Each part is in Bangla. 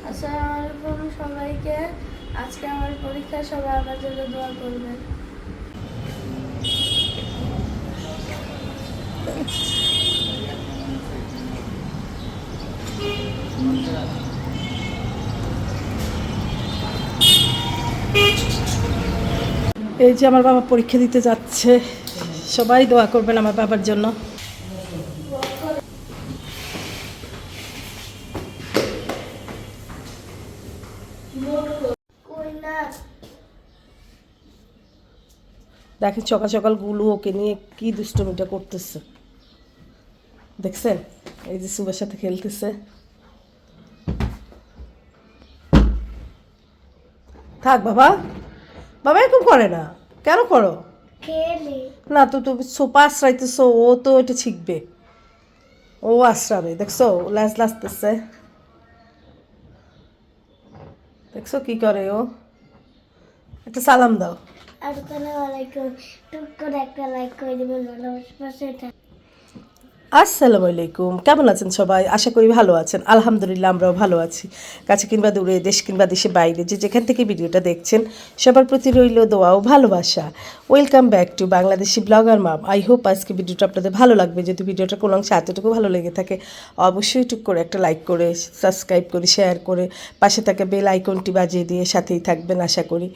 আসসালামু আলাইকুম সবাইকে। আজকে আমার পরীক্ষা, সবাই আমার জন্য দোয়া করবেন। এই যে আমার বাবা পরীক্ষা দিতে যাচ্ছে, সবাই দোয়া করবেন আমার বাবার জন্য। দেখেন সকাল সকাল গুলু ওকে নিয়ে কি দুষ্টমিটা করতেছে, দেখছেন? এই যে সুবের সাথে খেলতেছে। থাক বাবা, বাবা এরকম করে না, কেন করো না? তো তুমি সোপা আশ্রাইতেছো, ও তো এটা শিখবে, ও আশ্রাবে। দেখছো লাজ লাজতেছে, দেখছো কি করে ও? একটা সালাম দাও। আসসালামু আলাইকুম। টুক করে একটা লাইক করে দিবেন, ভালোবাসা। আসসালামু আলাইকুম, কেমন আছেন সবাই? আশা করি ভালো আছেন। আলহামদুলিল্লাহ আমরাও ভালো আছি। কাছে কিংবা দূরে, দেশ কিংবা দেশের বাইরে, যে যেখান থেকে ভিডিওটা দেখছেন সবার প্রতি রইল দোয়া ও ভালোবাসা। Welcome back to Bangladeshi blogger mom. I hope আজকে ভিডিওটা আপনাদের ভালো লাগবে। যদি ভিডিওটা কোনো অংশে এতটুকু ভালো লেগে থাকে অবশ্যই টুক করে একটা লাইক করে, সাবস্ক্রাইব করে, শেয়ার করে, পাশে থাকা বেল আইকনটি বাজিয়ে দিয়ে সাথেই থাকবেন আশা করি।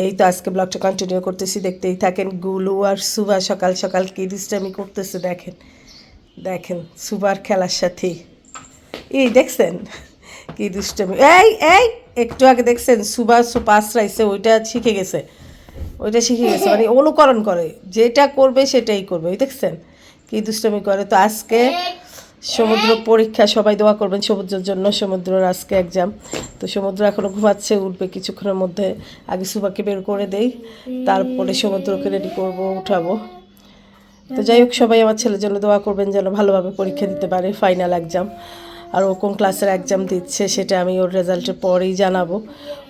এই তো আজকে ব্লগটা কন্টিনিউ করতেছি, দেখতেই থাকেন। গুলু আর সুভা সকাল সকাল কি দুষ্টামি করতেছে দেখেন। দেখেন সুবার খেলার সাথে এই দেখছেন কি দুষ্টমি। এই এই একটু আগে দেখছেন সুবা পাস রাইছে, ওইটা শিখে গেছে, ওইটা শিখে গেছে, মানে অনুকরণ করে, যেটা করবে সেটাই করবে। ওই দেখছেন কি দুষ্টমি করে। তো আজকে সমুদ্র পরীক্ষা, সবাই দোয়া করবেন সমুদ্রের জন্য। সমুদ্রের আজকে এক্সাম, তো সমুদ্র এখনও ঘুমাচ্ছে, উঠবে কিছুক্ষণের মধ্যে। আগে সুবাকে বের করে দেই, তারপরে সমুদ্রকে রেডি করব, উঠাবো। তো যাই হোক, সবাই আমার ছেলের জন্য দোয়া করবেন যেন ভালোভাবে পরীক্ষা দিতে পারে, ফাইনাল এক্সাম। আর ও কোন ক্লাসের এক্সাম দিচ্ছে সেটা আমি ওর রেজাল্টের পরেই জানাবো।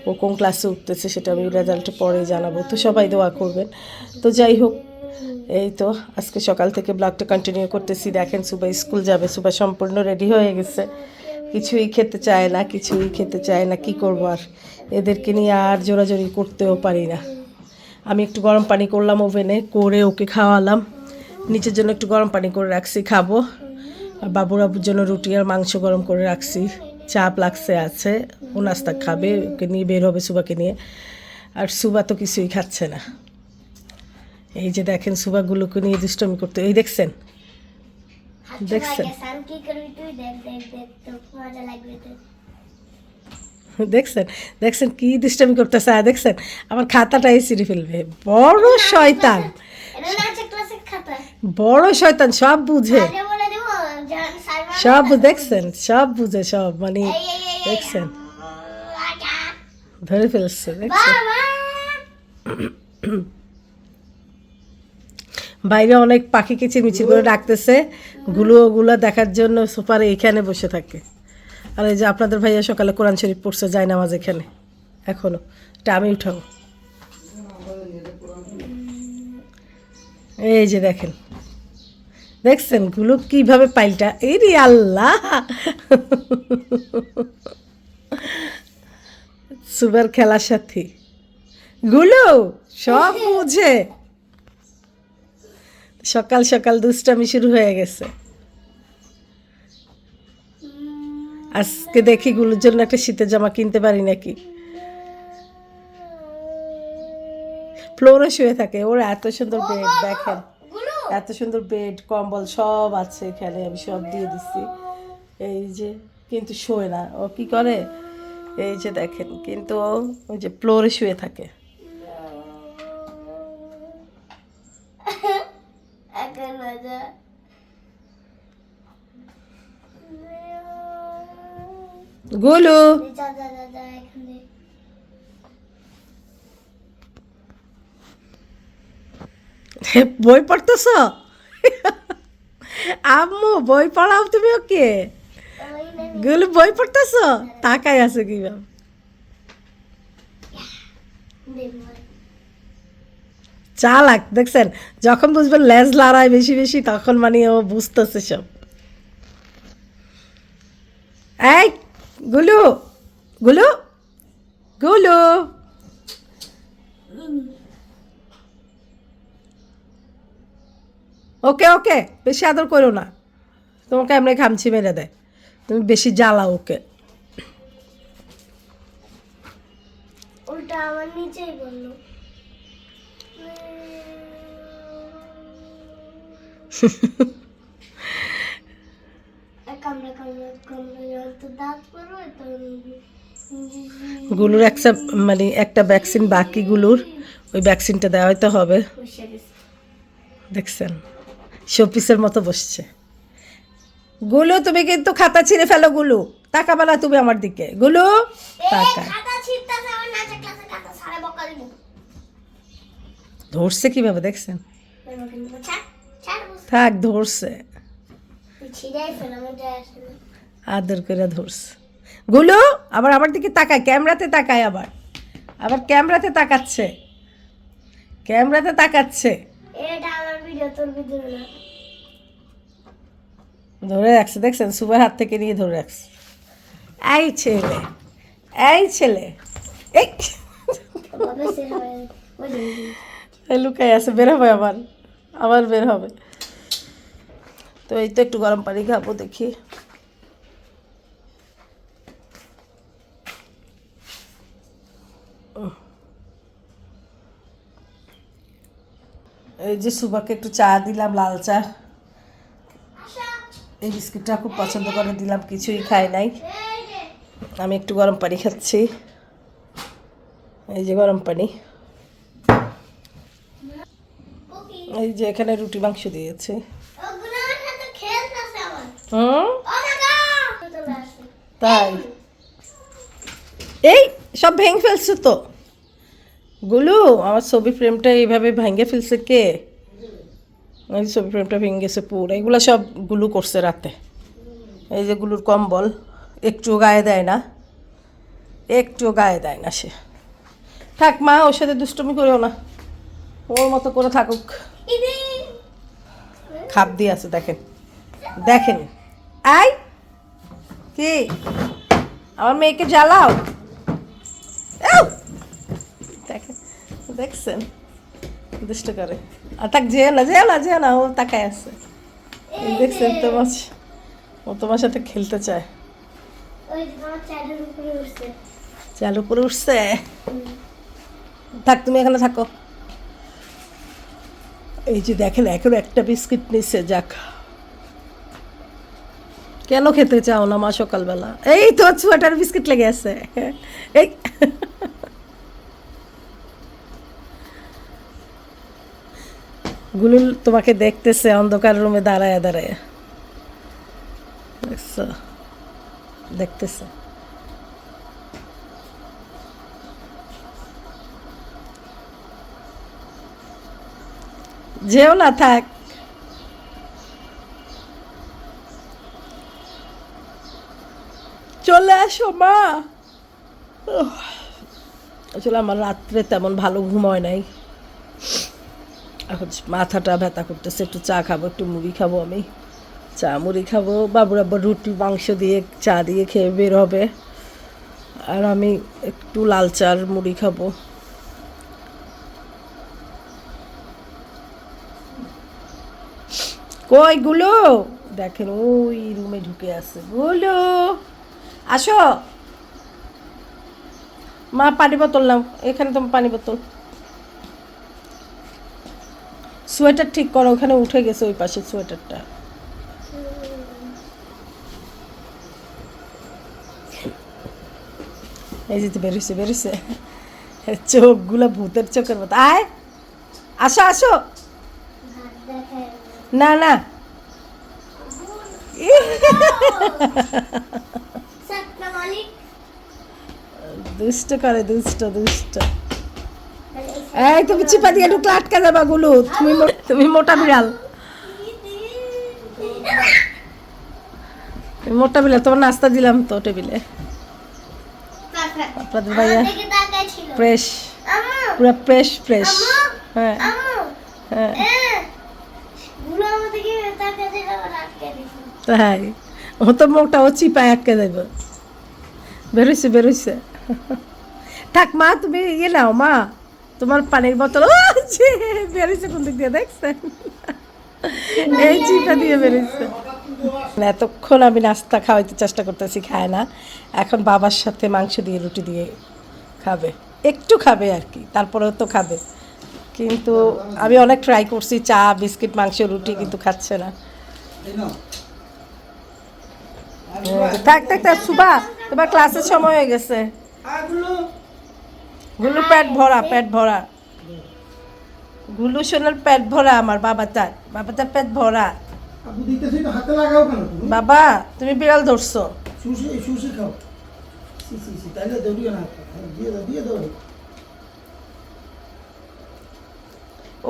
ও কোন ক্লাসে উঠতেছে সেটা আমি রেজাল্টের পরেই জানাবো। তো সবাই দোয়া করবেন। তো যাই হোক, এই তো আজকে সকাল থেকে ব্লগটা কন্টিনিউ করতেছি। দেখেন সুবা স্কুল যাবে, সুবা সম্পূর্ণ রেডি হয়ে গেছে, কিছুই খেতে চায় না, কিছুই খেতে চায় না। কি করব আর, এদেরকে নিয়ে আর জোরাজোরি করতেও পারি না। আমি একটু গরম পানি করলাম ওভেনে, করে ওকে খাওয়ালাম। নিচের জন্য একটু গরম পানি করে রাখছি, খাবো। আর বাবুর জন্য রুটি আর মাংস গরম করে রাখছি। চাপ লাগছে আছে, ও নাস্তা খাবে, ওকে নিয়ে বের হবে সুবাকে নিয়ে। আর সুবা তো কিছুই খাচ্ছে না। এই যে দেখেন সুবাগুলোকে নিয়ে দুষ্টমি করতে, এই দেখছেন, দেখছেন, দেখছেন, দেখছেন কি দুষ্টমি করতেছে। আর দেখছেন আমার খাতাটাই ছিঁড়ে ফেলবে, বড় শয়তান, বড় শয়তান, সব বুঝে, সব দেখছেন, সব বুঝে, সব মানে দেখছেন ধরে ফেলছে, দেখছেন। বাইরে অনেক পাখি কিচিরমিচির করে ডাকতেছে, ওগুলো দেখার জন্য সুপার এইখানে বসে থাকে। আর এই যে আপনাদের ভাইয়া সকালে কোরআন শরীফ পড়ছে, যায় নামাজ এখানে এখনো, এটা আমি উঠাবো। এই যে দেখেন, দেখছেন গুলো কিভাবে পাল্টা, এই রে আল্লাহ, সুবার খেলার সাথে গুলো সব বুঝে। সকাল সকাল দুষ্টামি শুরু হয়ে গেছে। আজকে দেখি গুলোর জন্য একটা শীতের জামা কিনতে পারি নাকি। ফ্লোরে শুয়ে থাকে, ওর এত সুন্দর বেড, দেখেন এত সুন্দর বেড, কম্বল সব আছে এখানে, আমি সব দিয়ে দিচ্ছি। এই যে কিন্তু শোয় না, ও কি করে, এই যে দেখেন, কিন্তু ও ওই যে ফ্লোরে শুয়ে থাকে। গুলু বই পড়তেছ? আম্মু বই পড়াও তুমি ওকে? গুলু বই পড়তেছ? তাকাই আছে কিভাবে, চালাক দেখছেন। যখন বুঝবেন লেজ লড়াই বেশি বেশি, তখন মানে ও বুঝতেছে সব। এই গুলু গুলু গুলু ওকে ওকে বেশি আদর করো না, তোমাকে এমনি খামচি মেরে দেয়, তুমি বেশি জ্বালাও ওকে। উল্টা আমার নিচেই বললো। কামড়া কামড়া কামড়া তো দাঁত পড়বে তো। গুলুর একটা মানে একটা ভ্যাকসিন বাকি, গুলুর ওই ভ্যাকসিনটা দেওয়া হয়তো হবে। দেখছেন শোপিসের মতো বসছে। গুলু তুমি কিন্তু খাতা ছিঁড়ে ফেলো, গুলু তাকাবা না তুমি আমার দিকে, গুলু তাকা। ধরছে কিভাবে দেখছেন, থাক ধরছে, আদর করে ধরছে। গুলু আবার আমার দিকে তাকায়, ক্যামেরাতে তাকায়, আবার আবার ক্যামেরাতে তাকাচ্ছে, ক্যামেরাতে তাকাচ্ছে। ধরে রাখছে দেখছেন, সুপার হাত থেকে নিয়ে ধরে রাখছে। এই ছেলে, এই ছেলে, এই লুকাই আছে, বের হবে আবার, আবার বের হবে। তো এই তো একটু গরম পানি খাবো, দেখি। এই যে সুবাকে একটু চা দিলাম, লাল চা। এই বিস্কিটটা খুব পছন্দ করে, দিলাম, কিছুই খায় নাই। আমি একটু গরম পানি খাচ্ছি, এই যে গরম পানি। এই যে এখানে রুটি মাংস দিয়েছে। তাই এই সব ভেঙে ফেলছো তো গুলু, আমার ছবি ফ্রেমটা এইভাবে ভেঙে ফেলছে কে? এই ছবি ফ্রেমটা ভেঙে গেছে পুরো, এগুলো সব গুলু করছে রাতে। এই যে গুলুর কম্বল একটুও গায়ে দেয় না, একটুও গায়ে দেয় না সে। থাক মা, ওর সাথে দুষ্টুমি করেও না, ওর মতো করে থাকুক। খাপ দিয়ে আছে দেখেন, দেখেন। আই কি আমার মেয়েকে জ্বালাও, দেখেন দেখছেন দুষ্ট করে। আর তাক যেও না, যেও না, যেও না, ও তাকায় আছে, দেখছেন তোমার, ও তোমার সাথে খেলতে চায়। চাল উপরে উঠছে, থাক তুমি এখানে থাকো। এই যে দেখেন এখন একটা বিস্কিট নিচ্ছে, যাক। কেন খেতে চাও না মা সকালবেলা? এই তো সোয়েটার বিস্কিট লেগে আছে, এই গুলুল তোমাকে দেখতেছে অন্ধকার রুমে দাঁড়ায় দাঁড়ায়, দেখছো, দেখতেছে। যেও না, থাক। চলে আসো মা। আসলে আমার রাত্রে তেমন ভালো ঘুম হয় নাই, এখন মাথাটা ব্যথা করতেছে। একটু চা খাবো, একটু মুড়ি খাবো, আমি চা মুড়ি খাবো। বাবুর আব্বা রুটি মাংস দিয়ে চা দিয়ে খেয়ে বের হবে, আর আমি একটু লাল চার মুড়ি খাবো। কই গুলো, দেখেন ওই রুমে ঢুকে আছে। গুলো আসো মা, পানি বোতল নাও, এখানে তোমার পানি বোতল। সোয়েটার ঠিক করো, ওখানে উঠে গেছে ওই পাশে সোয়েটারটা। এই যে বেরোছে, বেরোছে, চোখগুলো ভূতের চোখের মতো। আয় আসো, আসো। না না, দুষ্ট করে, দুষ্ট দুষ্ট। এই তুমি চিপা দিয়ে ঢুকলে আটকা যাবা গুলু, তুমি মোটা বিড়াল, মোটা বিড়াল। তোমার নাস্তা দিলাম তো টেবিলে। আপনাদের ভাইয়া ফ্রেশ, পুরো ফ্রেশ ফ্রেশ। হ্যাঁ হ্যাঁ, তাই ও তো মোটা, ও চিপায় আটকে দেবে। বেরোইছে বেরোইছে। থাক মা, তুমি ইয়ে নাও মা, তোমার পানির বোতল। ও ছি, বেরোইছে কোন দিক দিয়ে দেখছেন? এই চিপা দিয়ে বেরোইছে। এতক্ষণ আমি নাস্তা খাওয়াইতে চেষ্টা করতেছি, খায় না। এখন বাবার সাথে মাংস দিয়ে রুটি দিয়ে খাবে, একটু খাবে আর কি, তারপরেও তো খাবে। কিন্তু আমি অনেক ট্রাই করছি, চা বিস্কিট মাংস রুটি, কিন্তু খাচ্ছে না। থাক থাক থাক সুবা, তোমার ক্লাসের সময় হয়ে গেছে। গুলু পেট ভরা, পেট ভরা। গুলু সোনার পেট ভরা, আমার বাবাটার পেট ভরা। বাবা তুমি বিড়াল ধরছো।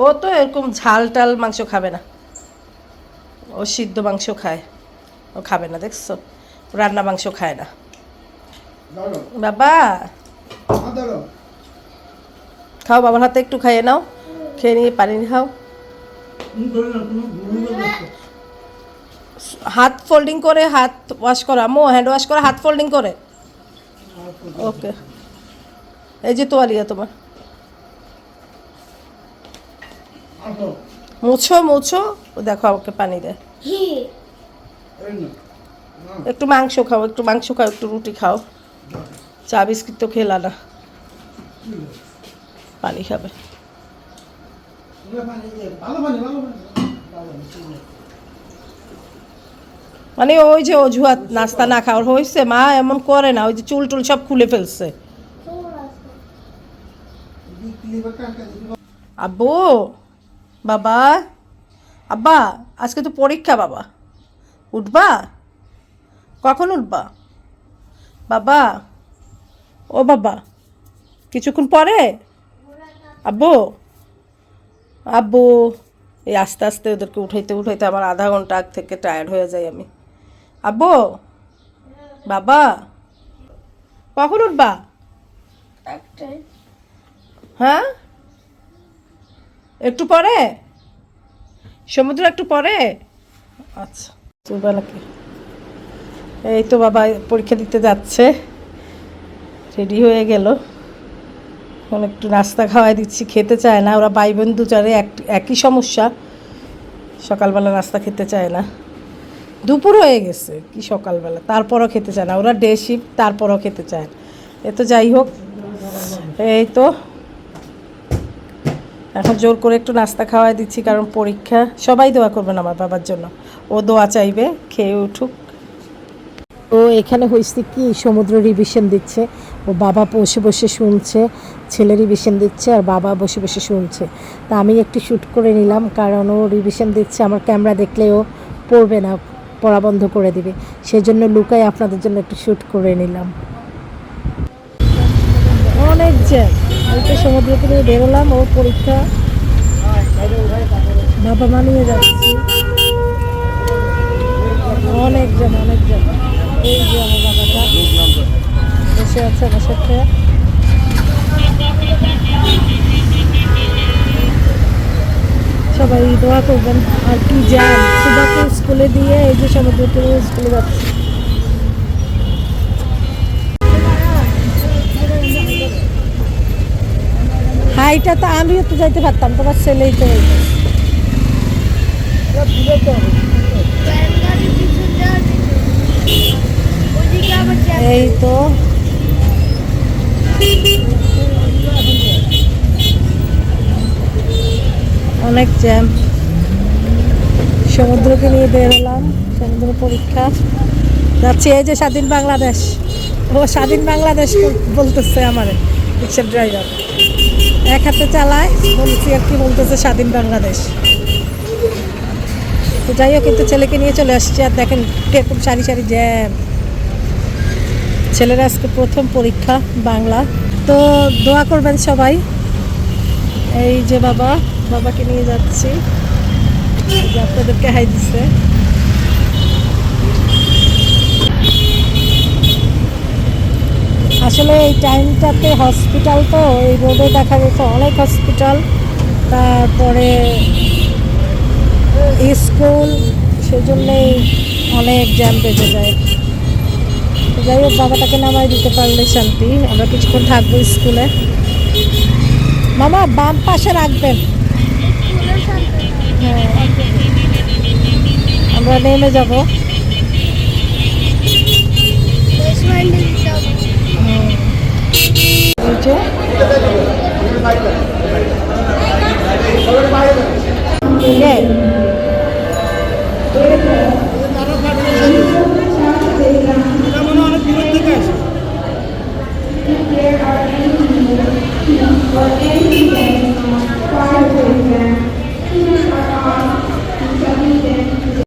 ও তো এরকম ঝাল টাল মাংস খাবে না, ও সিদ্ধ মাংস খায়, ও খাবে না দেখছো, রান্না মাংস খায় না। বাবা খাও, বাবার হাতে একটু খাইয়ে নাও, খেয়ে নিয়ে পানি খাও। হাত ফোল্ডিং করে, হাত ওয়াশ করা, আম্মু হ্যান্ড ওয়াশ করে, হাত ফোল্ডিং করে। ওকে, এই যে তোয়ালিয়া তোমার, মুছো মুছো। ও দেখো আমাকে পানি দেয়। একটু মাংস খাও, একটু মাংস খাও, একটু রুটি খাও, চা বিস্কিট তো খেলা না, পানি খাবে। মানে ওই যে অজুহাত নাস্তা না খাওয়ার হয়েছে, মা এমন করে না, ওই যে চুল টুল সব খুলে ফেলছে। আব্বু, বাবা, আব্বা আজকে তো পরীক্ষা, বাবা উঠবা? কখন উঠবা বাবা? ও বাবা, কিছুক্ষণ পরে? আব্বু, আব্বু, এই আস্তে আস্তে ওদেরকে উঠাইতে উঠাইতে আমার আধা ঘন্টা আগ থেকে টায়ার্ড হয়ে যাই আমি। আব্বু, বাবা, কখন উঠবা? হ্যাঁ, একটু পরে, সমুদ্র একটু পরে। আচ্ছা চলবে নাকি? এই তো বাবা পরীক্ষা দিতে যাচ্ছে, রেডি হয়ে গেল। এখন একটু নাস্তা খাওয়াই দিচ্ছি, খেতে চায় না। ওরা ভাই বোন দুচারে একই সমস্যা, সকালবেলা নাস্তা খেতে চায় না। দুপুর হয়ে গেছে কি সকালবেলা, তারপরও খেতে চায় না। ওরা ডে শিফট, তারপরও খেতে চায় না। এ তো যাই হোক, এই তো এখন জোর করে একটু নাস্তা খাওয়াই দিচ্ছি, কারণ পরীক্ষা। সবাই দোয়া করবেন আমার বাবার জন্য, ও দোয়া চাইবে, খেয়ে উঠুক। ও এখানে হয়েছে কি, সমুদ্র রিভিশন দিচ্ছে, ও বাবা বসে বসে শুনছে, ছেলে রিভিশন দিচ্ছে আর বাবা বসে বসে শুনছে। তা আমি একটু শ্যুট করে নিলাম, কারণ ও রিভিশন দিচ্ছে, আমার ক্যামেরা দেখলে ও পড়বে না, পড়া বন্ধ করে দিবে, সেই জন্য লুকাই আপনাদের জন্য একটু শ্যুট করে নিলাম। অনেক জ্যাম, ওইটা সমুদ্র থেকে বেরোলাম, ও পরীক্ষা, বাবা মা নিয়ে যাচ্ছি। অনেক জ্যাম, অনেক জ্যাম। এই যে আমার বাবাটা বসে আছে আমার সাথে। সবাই দোয়া করবেন। আর কি জ্যাম, সুবাকে স্কুলে দিয়ে এই যে সমুদ্রকে স্কুলে যাচ্ছি। হাইটা তো আমিও তো যাইতে পারতাম, তোমার ছেলেই তো এই তো অনেক জ্যাম। সমুদ্রকে নিয়ে বেরোলাম, সমুদ্র পরীক্ষা যাচ্ছি। এই যে স্বাধীন বাংলাদেশ, ও স্বাধীন বাংলাদেশ বলতেছে আমার রিক্সার ড্রাইভার, এক হাতে চালায়, বলছি আর কি বলতেছে স্বাধীন বাংলাদেশ। তো যাই হোক, কিন্তু ছেলেকে নিয়ে চলে আসছি। আর দেখেন কিরকম সারি সারি জ্যাম। ছেলের আজকে প্রথম পরীক্ষা বাংলা, তো দোয়া করবেন সবাই। এই যে বাবা, বাবাকে নিয়ে যাচ্ছি, আপনাদেরকে হাই দিচ্ছে। আসলে এই টাইমটাতে হসপিটাল, তো এই রোডে দেখা গেছে অনেক হসপিটাল, তারপরে স্কুল, সেই জন্যেই অনেক জ্যাম বেঁধে যায়। তো যাই হোক বাবাটাকে নামাই দিতে পারলে শান্তি। আমরা কিছুক্ষণ থাকবো স্কুলে। মামা বাম পাশে রাখবেন। হ্যাঁ আমরা নেমে যাব। এই যে